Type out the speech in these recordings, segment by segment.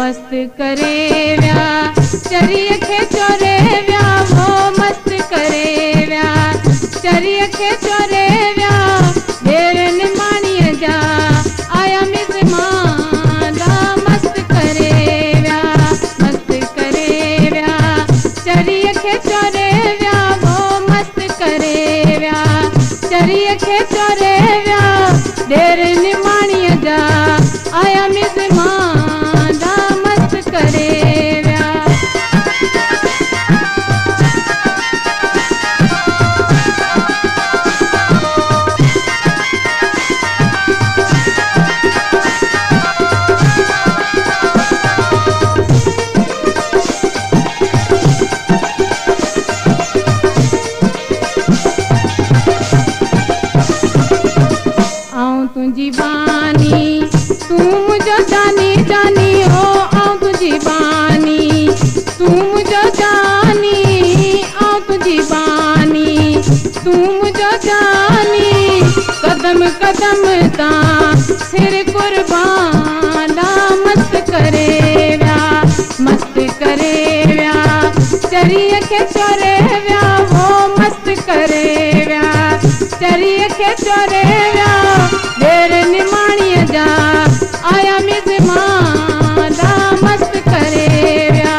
मस्त करे व्या चरीअ खे चोरे व्या वो मस्त करे व्या चरीअ खे चोरे व्या ढेर निमाणीअ जा आया मिज़मान मस्त करे व्या चरीअ खे चोरे व्या वो मस्त करे व्या चरीअ खे चोरे व्या ढेर निमाणीअ जा आया मिज़मान मस्त करे व्या तुझी बानी तू मुझो जानी जानी हो आऊं तुझी बानी तू मुझो जानी आऊं तुझी बानी तू मुझो जानी कदम कदम ता सिर कुर्बान मस्त करे व्या चरीअ खे चोरे व्या वो मस्त करे व्या चरीअ खे चोरे व्या ढेर निमाणीअ जा आया मिज़मान मस्त करे व्या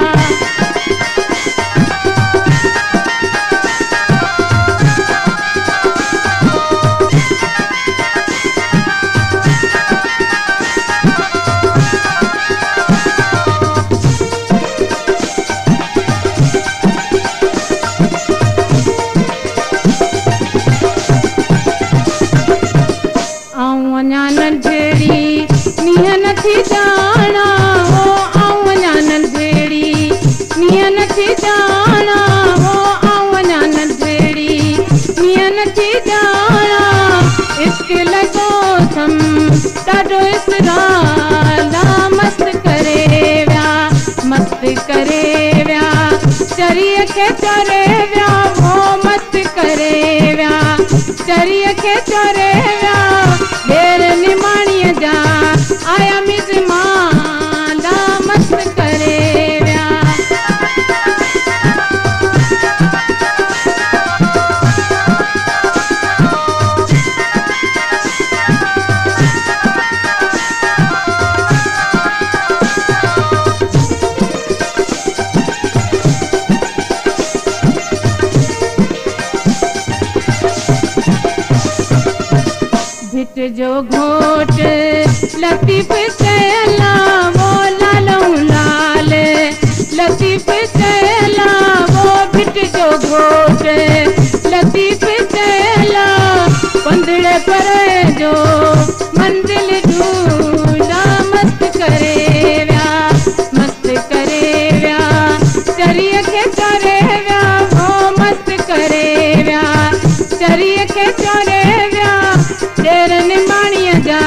अञा नंढड़ी नीअं नथी ॼाणा हो आऊं अञा नंढड़ी नीअं नथी ॼाणा हो आऊं अञा नंढड़ी नीअं नथी ॼाणा इश्क लॻो थम ॾाढो इसरार मस्त करे व्या चरीअ खे चोरे व्या वो मस्त करे व्या चरीअ खे चोरे व्या ढेर निमाणीअ जा आया मिज़मान मस्त करे व्या भिट जो घोट लतीफ़ चयला वो लालऊं लाल लतीफ़ चयला वो भिट जो घोट लतीफ़ चयला पंधड़े पर जो मंजिल ढूंढा मस्त करे व्या चरीअ खे चोरे व्या वो मस्त करे व्या चरीअ खे चोरे व्या ढेर निमाणीअ जा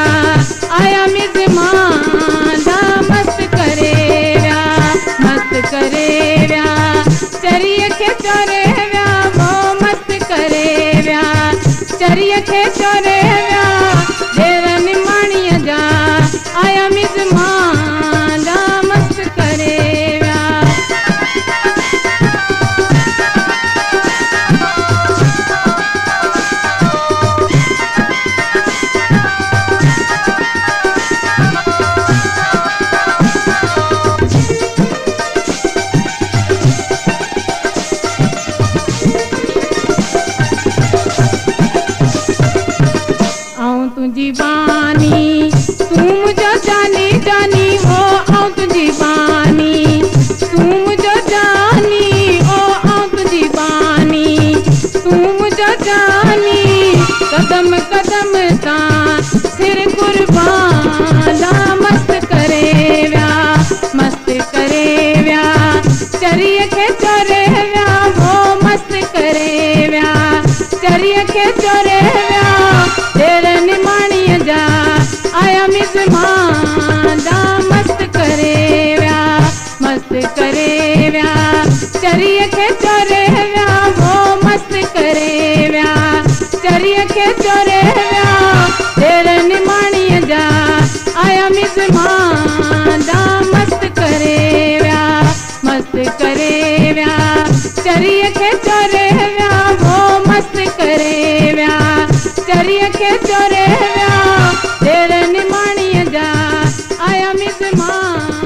आया मिज़मान मस्त करे व्या चरीअ खे चोरे व्या वो मस्त करे व्या चरीअ खे चोरे व्या ढेर निमाणीअ जा आया मिज़मान मस्त करे व्या चरिय खे चोरे विया वो मस्त करे विया चरिय खे चोरे विया तेरे निमाणीअ जा आया मिज़मान